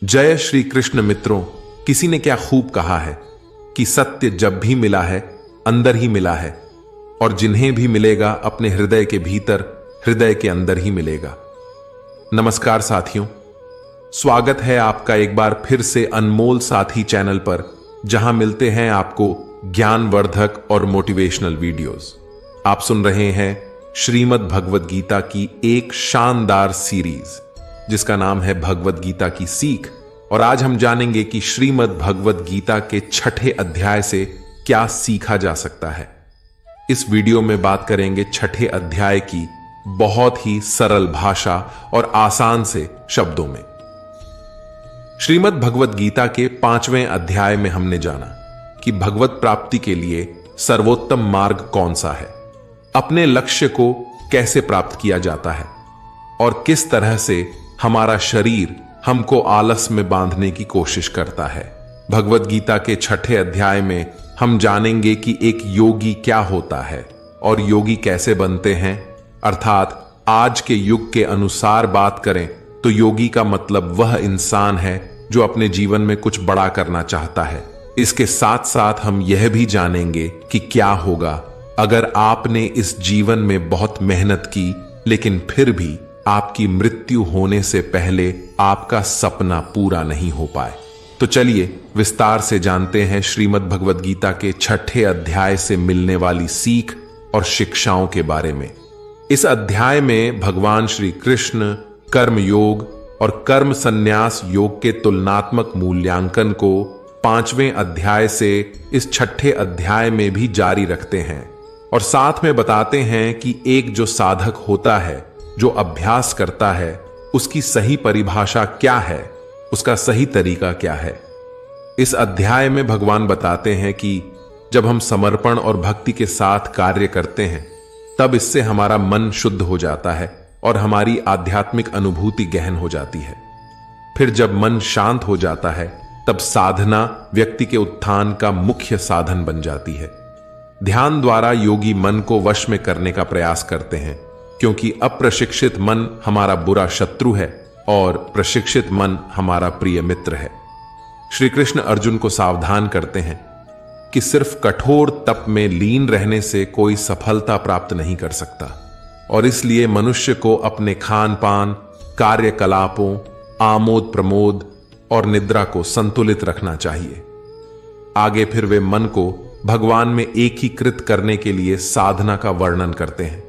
जय श्री कृष्ण मित्रों। किसी ने क्या खूब कहा है कि सत्य जब भी मिला है अंदर ही मिला है, और जिन्हें भी मिलेगा अपने हृदय के भीतर, हृदय के अंदर ही मिलेगा। नमस्कार साथियों, स्वागत है आपका एक बार फिर से अनमोल साथी चैनल पर, जहां मिलते हैं आपको ज्ञानवर्धक और मोटिवेशनल वीडियोस। आप सुन रहे हैं श्रीमद् भगवद गीता की एक शानदार सीरीज जिसका नाम है भगवद गीता की सीख। और आज हम जानेंगे कि श्रीमद् भगवद गीता के 6ठे अध्याय से क्या सीखा जा सकता है। इस वीडियो में बात करेंगे 6ठे अध्याय की बहुत ही सरल भाषा और आसान से शब्दों में। श्रीमद् भगवद गीता के 5वें अध्याय में हमने जाना कि भगवत प्राप्ति के लिए सर्वोत्तम मार्ग कौन सा है, अपने लक्ष्य को कैसे प्राप्त किया जाता है, और किस तरह से हमारा शरीर हमको आलस में बांधने की कोशिश करता है। भगवद गीता के 6ठे अध्याय में हम जानेंगे कि एक योगी क्या होता है और योगी कैसे बनते हैं। अर्थात आज के युग के अनुसार बात करें तो योगी का मतलब वह इंसान है जो अपने जीवन में कुछ बड़ा करना चाहता है। इसके साथ साथ हम यह भी जानेंगे कि क्या होगा अगर आपने इस जीवन में बहुत मेहनत की लेकिन फिर भी आपकी मृत्यु होने से पहले आपका सपना पूरा नहीं हो पाए। तो चलिए विस्तार से जानते हैं श्रीमद् भगवद गीता के 6ठे अध्याय से मिलने वाली सीख और शिक्षाओं के बारे में। इस अध्याय में भगवान श्री कृष्ण कर्म योग और कर्म संन्यास योग के तुलनात्मक मूल्यांकन को 5वें अध्याय से इस 6ठे अध्याय में भी जारी रखते हैं, और साथ में बताते हैं कि एक जो साधक होता है, जो अभ्यास करता है, उसकी सही परिभाषा क्या है, उसका सही तरीका क्या है। इस अध्याय में भगवान बताते हैं कि जब हम समर्पण और भक्ति के साथ कार्य करते हैं तब इससे हमारा मन शुद्ध हो जाता है और हमारी आध्यात्मिक अनुभूति गहन हो जाती है। फिर जब मन शांत हो जाता है तब साधना व्यक्ति के उत्थान का मुख्य साधन बन जाती है। ध्यान द्वारा योगी मन को वश में करने का प्रयास करते हैं, क्योंकि अप्रशिक्षित मन हमारा बुरा शत्रु है और प्रशिक्षित मन हमारा प्रिय मित्र है। श्री कृष्ण अर्जुन को सावधान करते हैं कि सिर्फ कठोर तप में लीन रहने से कोई सफलता प्राप्त नहीं कर सकता, और इसलिए मनुष्य को अपने खान पान, कार्यकलापों, आमोद प्रमोद और निद्रा को संतुलित रखना चाहिए। आगे फिर वे मन को भगवान में एकीकृत करने के लिए साधना का वर्णन करते हैं।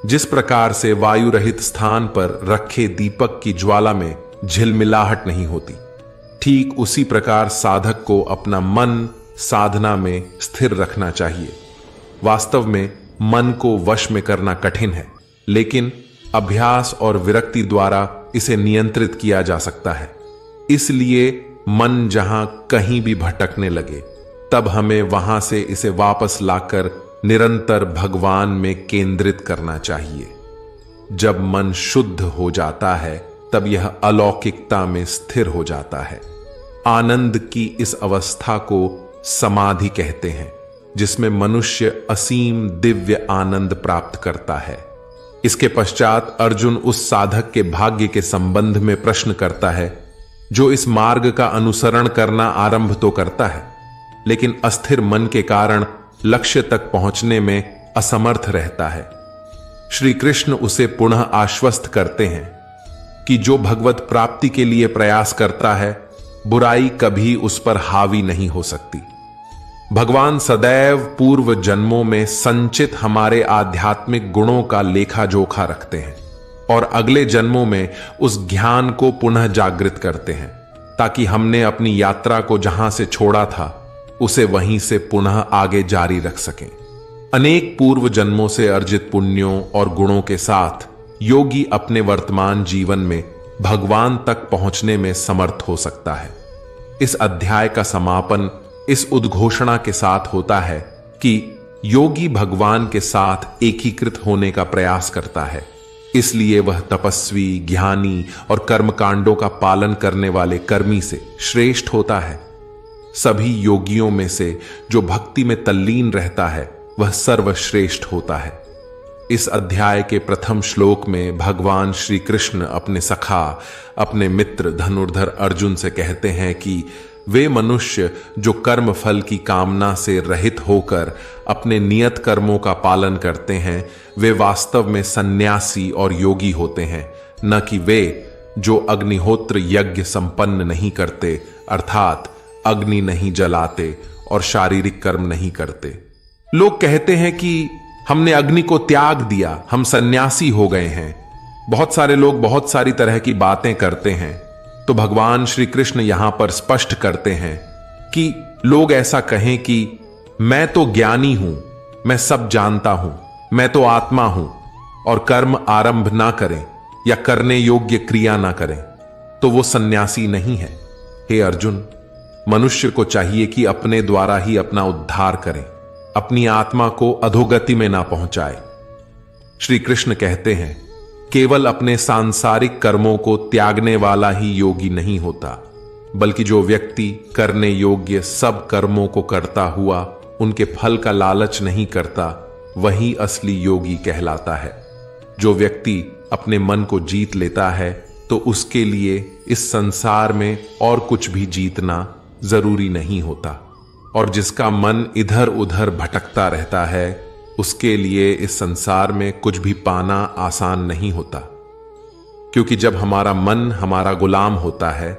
जिस प्रकार से वायु रहित स्थान पर रखे दीपक की ज्वाला में झिलमिलाहट नहीं होती, ठीक उसी प्रकार साधक को अपना मन साधना में स्थिर रखना चाहिए। वास्तव में मन को वश में करना कठिन है, लेकिन अभ्यास और विरक्ति द्वारा इसे नियंत्रित किया जा सकता है। इसलिए मन जहां कहीं भी भटकने लगे तब हमें वहां से इसे वापस लाकर निरंतर भगवान में केंद्रित करना चाहिए। जब मन शुद्ध हो जाता है तब यह अलौकिकता में स्थिर हो जाता है। आनंद की इस अवस्था को समाधि कहते हैं, जिसमें मनुष्य असीम दिव्य आनंद प्राप्त करता है। इसके पश्चात अर्जुन उस साधक के भाग्य के संबंध में प्रश्न करता है जो इस मार्ग का अनुसरण करना आरंभ तो करता है, लेकिन अस्थिर मन के कारण लक्ष्य तक पहुंचने में असमर्थ रहता है। श्री कृष्ण उसे पुनः आश्वस्त करते हैं कि जो भगवत प्राप्ति के लिए प्रयास करता है, बुराई कभी उस पर हावी नहीं हो सकती। भगवान सदैव पूर्व जन्मों में संचित हमारे आध्यात्मिक गुणों का लेखा जोखा रखते हैं और अगले जन्मों में उस ज्ञान को पुनः जागृत करते हैं, ताकि हमने अपनी यात्रा को जहां से छोड़ा था उसे वहीं से पुनः आगे जारी रख सकें। अनेक पूर्व जन्मों से अर्जित पुण्यों और गुणों के साथ योगी अपने वर्तमान जीवन में भगवान तक पहुंचने में समर्थ हो सकता है। इस अध्याय का समापन इस उद्घोषणा के साथ होता है कि योगी भगवान के साथ एकीकृत होने का प्रयास करता है, इसलिए वह तपस्वी, ज्ञानी और कर्मकांडों का पालन करने वाले कर्मी से श्रेष्ठ होता है। सभी योगियों में से जो भक्ति में तल्लीन रहता है वह सर्वश्रेष्ठ होता है। इस अध्याय के प्रथम श्लोक में भगवान श्री कृष्ण अपने सखा, अपने मित्र धनुर्धर अर्जुन से कहते हैं कि वे मनुष्य जो कर्म फल की कामना से रहित होकर अपने नियत कर्मों का पालन करते हैं, वे वास्तव में सन्यासी और योगी होते हैं, न कि वे जो अग्निहोत्र यज्ञ संपन्न नहीं करते, अर्थात अग्नि नहीं जलाते और शारीरिक कर्म नहीं करते। लोग कहते हैं कि हमने अग्नि को त्याग दिया, हम सन्यासी हो गए हैं। बहुत सारे लोग बहुत सारी तरह की बातें करते हैं। तो भगवान श्री कृष्ण यहां पर स्पष्ट करते हैं कि लोग ऐसा कहें कि मैं तो ज्ञानी हूं, मैं सब जानता हूं, मैं तो आत्मा हूं, और कर्म आरंभ ना करें या करने योग्य क्रिया ना करें, तो वो सन्यासी नहीं है। हे अर्जुन, मनुष्य को चाहिए कि अपने द्वारा ही अपना उद्धार करें, अपनी आत्मा को अधोगति में ना पहुंचाए। श्री कृष्ण कहते हैं केवल अपने सांसारिक कर्मों को त्यागने वाला ही योगी नहीं होता, बल्कि जो व्यक्ति करने योग्य सब कर्मों को करता हुआ उनके फल का लालच नहीं करता, वही असली योगी कहलाता है। जो व्यक्ति अपने मन को जीत लेता है तो उसके लिए इस संसार में और कुछ भी जीतना जरूरी नहीं होता, और जिसका मन इधर उधर भटकता रहता है उसके लिए इस संसार में कुछ भी पाना आसान नहीं होता। क्योंकि जब हमारा मन हमारा गुलाम होता है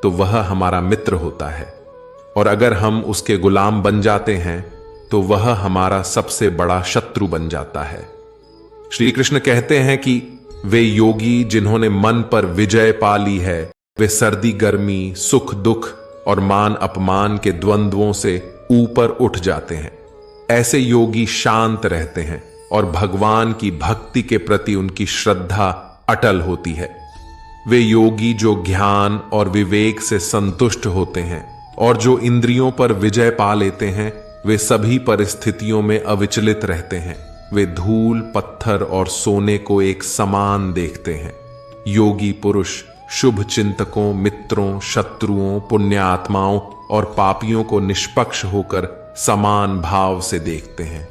तो वह हमारा मित्र होता है, और अगर हम उसके गुलाम बन जाते हैं तो वह हमारा सबसे बड़ा शत्रु बन जाता है। श्री कृष्ण कहते हैं कि वे योगी जिन्होंने मन पर विजय पा ली है, वे सर्दी गर्मी, सुख दुख और मान अपमान के द्वंद्वों से ऊपर उठ जाते हैं। ऐसे योगी शांत रहते हैं और भगवान की भक्ति के प्रति उनकी श्रद्धा अटल होती है। वे योगी जो ज्ञान और विवेक से संतुष्ट होते हैं और जो इंद्रियों पर विजय पा लेते हैं, वे सभी परिस्थितियों में अविचलित रहते हैं। वे धूल, पत्थर और सोने को एक समान देखते हैं। योगी पुरुष शुभ चिंतकों, मित्रों, शत्रुओं, पुण्य आत्माओं और पापियों को निष्पक्ष होकर समान भाव से देखते हैं।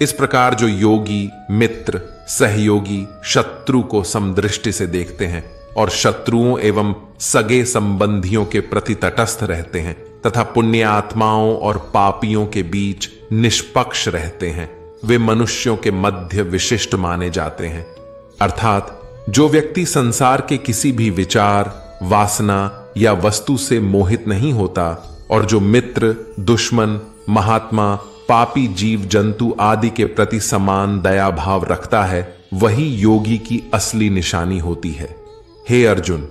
इस प्रकार जो योगी मित्र, सहयोगी, शत्रु को समदृष्टि से देखते हैं और शत्रुओं एवं सगे संबंधियों के प्रति तटस्थ रहते हैं तथा पुण्य आत्माओं और पापियों के बीच निष्पक्ष रहते हैं, वे मनुष्यों के मध्य विशिष्ट माने जाते हैं। अर्थात जो व्यक्ति संसार के किसी भी विचार, वासना या वस्तु से मोहित नहीं होता और जो मित्र, दुश्मन, महात्मा, पापी जीव जंतु आदि के प्रति समान दया भाव रखता है, वही योगी की असली निशानी होती है। हे अर्जुन,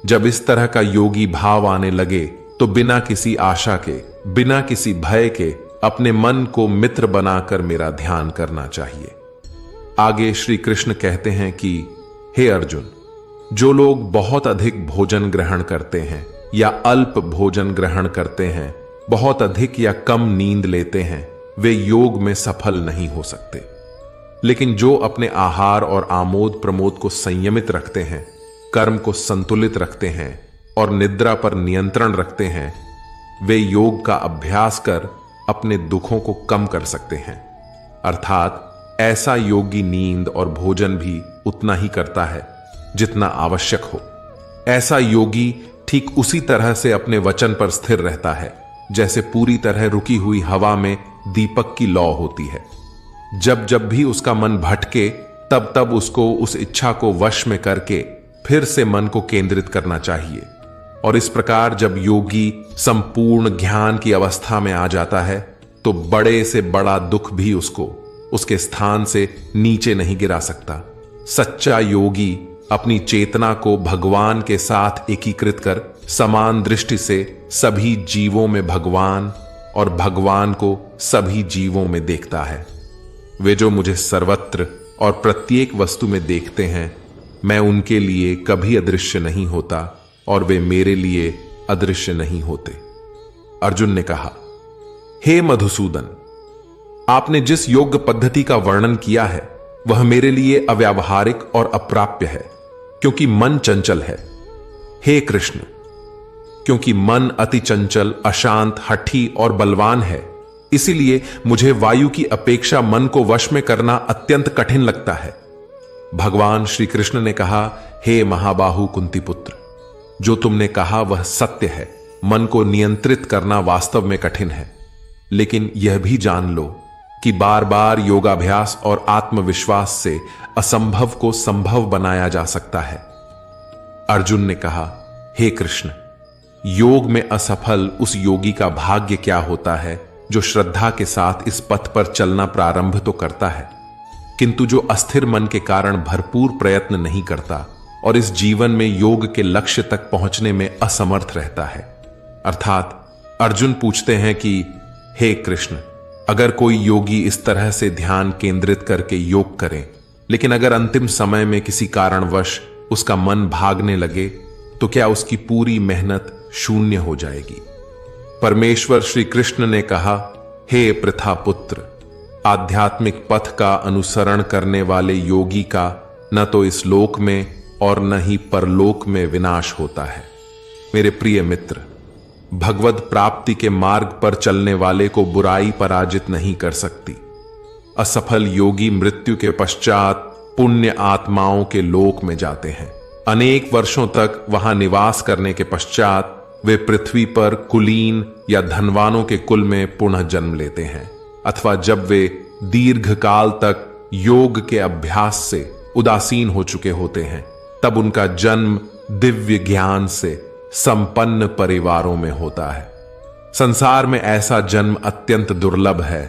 जब इस तरह का योगी भाव आने लगे तो बिना किसी आशा के, बिना किसी भय के अपने मन को मित्र बनाकर मेरा ध्यान करना चाहिए। आगे श्री कृष्ण कहते हैं कि हे अर्जुन, जो लोग बहुत अधिक भोजन ग्रहण करते हैं या अल्प भोजन ग्रहण करते हैं, बहुत अधिक या कम नींद लेते हैं, वे योग में सफल नहीं हो सकते। लेकिन जो अपने आहार और आमोद प्रमोद को संयमित रखते हैं, कर्म को संतुलित रखते हैं और निद्रा पर नियंत्रण रखते हैं, वे योग का अभ्यास कर अपने दुखों को कम कर सकते हैं। अर्थात ऐसा योगी नींद और भोजन भी उतना ही करता है जितना आवश्यक हो। ऐसा योगी ठीक उसी तरह से अपने वचन पर स्थिर रहता है जैसे पूरी तरह रुकी हुई हवा में दीपक की लौ होती है। जब जब भी उसका मन भटके, तब तब उसको उस इच्छा को वश में करके फिर से मन को केंद्रित करना चाहिए। और इस प्रकार जब योगी संपूर्ण ज्ञान की अवस्था में आ जाता है तो बड़े से बड़ा दुख भी उसको उसके स्थान से नीचे नहीं गिरा सकता। सच्चा योगी अपनी चेतना को भगवान के साथ एकीकृत कर समान दृष्टि से सभी जीवों में भगवान और भगवान को सभी जीवों में देखता है। वे जो मुझे सर्वत्र और प्रत्येक वस्तु में देखते हैं, मैं उनके लिए कभी अदृश्य नहीं होता और वे मेरे लिए अदृश्य नहीं होते। अर्जुन ने कहा, हे मधुसूदन, आपने जिस योग पद्धति का वर्णन किया है वह मेरे लिए अव्यावहारिक और अप्राप्य है, क्योंकि मन चंचल है। हे कृष्ण, क्योंकि मन अति चंचल, अशांत, हठी और बलवान है, इसीलिए मुझे वायु की अपेक्षा मन को वश में करना अत्यंत कठिन लगता है। भगवान श्री कृष्ण ने कहा, हे महाबाहु कुंती पुत्र, जो तुमने कहा वह सत्य है। मन को नियंत्रित करना वास्तव में कठिन है, लेकिन यह भी जान लो कि बार बार योगाभ्यास और आत्मविश्वास से असंभव को संभव बनाया जा सकता है। अर्जुन ने कहा, हे कृष्ण, योग में असफल उस योगी का भाग्य क्या होता है जो श्रद्धा के साथ इस पथ पर चलना प्रारंभ तो करता है, किंतु जो अस्थिर मन के कारण भरपूर प्रयत्न नहीं करता और इस जीवन में योग के लक्ष्य तक पहुंचने में असमर्थ रहता है। अर्थात अर्जुन पूछते हैं कि हे कृष्ण, अगर कोई योगी इस तरह से ध्यान केंद्रित करके योग करे, लेकिन अगर अंतिम समय में किसी कारणवश उसका मन भागने लगे, तो क्या उसकी पूरी मेहनत शून्य हो जाएगी? परमेश्वर श्री कृष्ण ने कहा, हे पृथा पुत्र, आध्यात्मिक पथ का अनुसरण करने वाले योगी का न तो इस लोक में और न ही परलोक में विनाश होता है। मेरे प्रिय मित्र, भगवद प्राप्ति के मार्ग पर चलने वाले को बुराई पराजित नहीं कर सकती। असफल योगी मृत्यु के पश्चात पुण्य आत्माओं के लोक में जाते हैं। अनेक वर्षों तक वहां निवास करने के पश्चात वे पृथ्वी पर कुलीन या धनवानों के कुल में पुनः जन्म लेते हैं, अथवा जब वे दीर्घ काल तक योग के अभ्यास से उदासीन हो चुके होते हैं, तब उनका जन्म दिव्य ज्ञान से संपन्न परिवारों में होता है। संसार में ऐसा जन्म अत्यंत दुर्लभ है।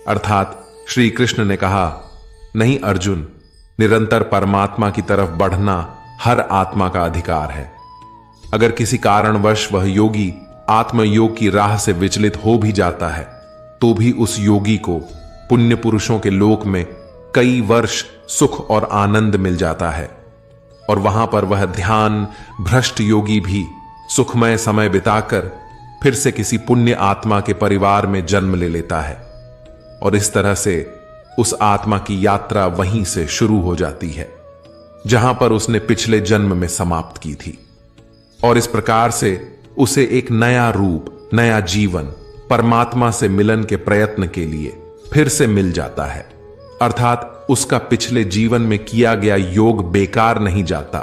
अर्थात श्री कृष्ण ने कहा, नहीं अर्जुन, निरंतर परमात्मा की तरफ बढ़ना हर आत्मा का अधिकार है। अगर किसी कारणवश वह योगी आत्मयोग की राह से विचलित हो भी जाता है, तो भी उस योगी को पुण्य पुरुषों के लोक में कई वर्ष सुख और आनंद मिल जाता है, और वहां पर वह ध्यान भ्रष्ट योगी भी सुखमय समय बिताकर फिर से किसी पुण्य आत्मा के परिवार में जन्म ले लेता है, और इस तरह से उस आत्मा की यात्रा वहीं से शुरू हो जाती है जहां पर उसने पिछले जन्म में समाप्त की थी। और इस प्रकार से उसे एक नया रूप, नया जीवन परमात्मा से मिलन के प्रयत्न के लिए फिर से मिल जाता है। अर्थात उसका पिछले जीवन में किया गया योग बेकार नहीं जाता,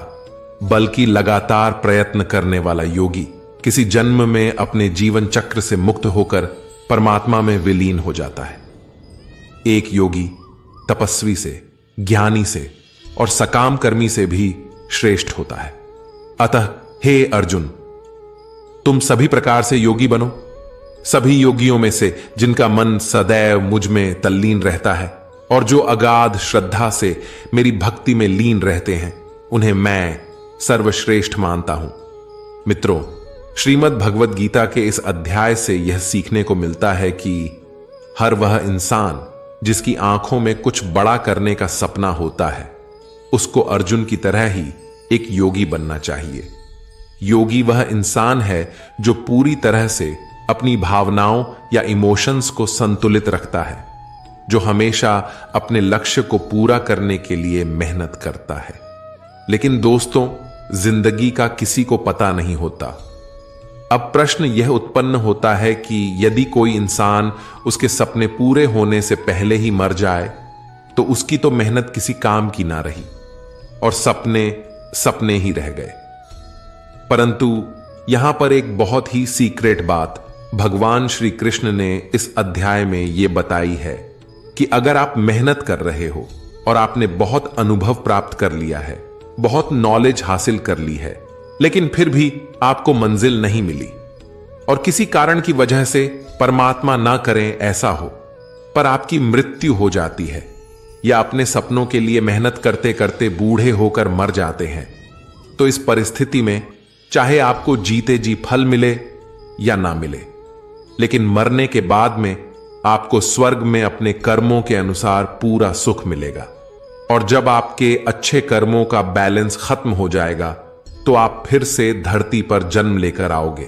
बल्कि लगातार प्रयत्न करने वाला योगी किसी जन्म में अपने जीवन चक्र से मुक्त होकर परमात्मा में विलीन हो जाता है। एक योगी तपस्वी से, ज्ञानी से और सकाम कर्मी से भी श्रेष्ठ होता है। अतः हे अर्जुन, तुम सभी प्रकार से योगी बनो। सभी योगियों में से जिनका मन सदैव मुझ में तल्लीन रहता है और जो अगाध श्रद्धा से मेरी भक्ति में लीन रहते हैं, उन्हें मैं सर्वश्रेष्ठ मानता हूं। मित्रों, श्रीमद् भगवद गीता के इस अध्याय से यह सीखने को मिलता है कि हर वह इंसान जिसकी आंखों में कुछ बड़ा करने का सपना होता है, उसको अर्जुन की तरह ही एक योगी बनना चाहिए। योगी वह इंसान है जो पूरी तरह से अपनी भावनाओं या इमोशंस को संतुलित रखता है, जो हमेशा अपने लक्ष्य को पूरा करने के लिए मेहनत करता है। लेकिन दोस्तों, जिंदगी का किसी को पता नहीं होता। अब प्रश्न यह उत्पन्न होता है कि यदि कोई इंसान उसके सपने पूरे होने से पहले ही मर जाए, तो उसकी तो मेहनत किसी काम की ना रही और सपने सपने ही रह गए। परंतु यहां पर एक बहुत ही सीक्रेट बात भगवान श्री कृष्ण ने इस अध्याय में यह बताई है कि अगर आप मेहनत कर रहे हो और आपने बहुत अनुभव प्राप्त कर लिया है, बहुत नॉलेज हासिल कर ली है, लेकिन फिर भी आपको मंजिल नहीं मिली और किसी कारण की वजह से परमात्मा ना करें ऐसा हो, पर आपकी मृत्यु हो जाती है या अपने सपनों के लिए मेहनत करते करते बूढ़े होकर मर जाते हैं, तो इस परिस्थिति में चाहे आपको जीते जी फल मिले या ना मिले, लेकिन मरने के बाद में आपको स्वर्ग में अपने कर्मों के अनुसार पूरा सुख मिलेगा। और जब आपके अच्छे कर्मों का बैलेंस खत्म हो जाएगा, तो आप फिर से धरती पर जन्म लेकर आओगे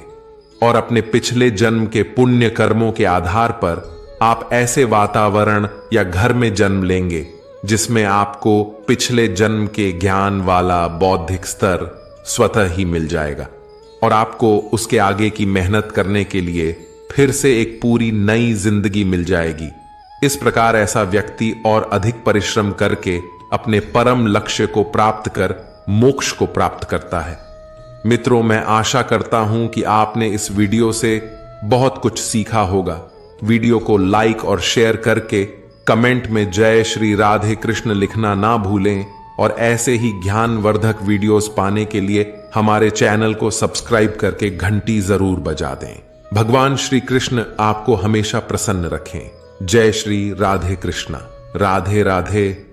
और अपने पिछले जन्म के पुण्य कर्मों के आधार पर आप ऐसे वातावरण या घर में जन्म लेंगे जिसमें आपको पिछले जन्म के ज्ञान वाला बौद्धिक स्तर स्वतः ही मिल जाएगा और आपको उसके आगे की मेहनत करने के लिए फिर से एक पूरी नई जिंदगी मिल जाएगी। इस प्रकार ऐसा व्यक्ति और अधिक परिश्रम करके अपने परम लक्ष्य को प्राप्त कर मोक्ष को प्राप्त करता है। मित्रों, मैं आशा करता हूं कि आपने इस वीडियो से बहुत कुछ सीखा होगा। वीडियो को लाइक और शेयर करके कमेंट में जय श्री राधे कृष्ण लिखना ना भूलें और ऐसे ही ज्ञानवर्धक वीडियोस पाने के लिए हमारे चैनल को सब्सक्राइब करके घंटी जरूर बजा दें। भगवान श्री कृष्ण आपको हमेशा प्रसन्न रखें। जय श्री राधे कृष्ण। राधे राधे।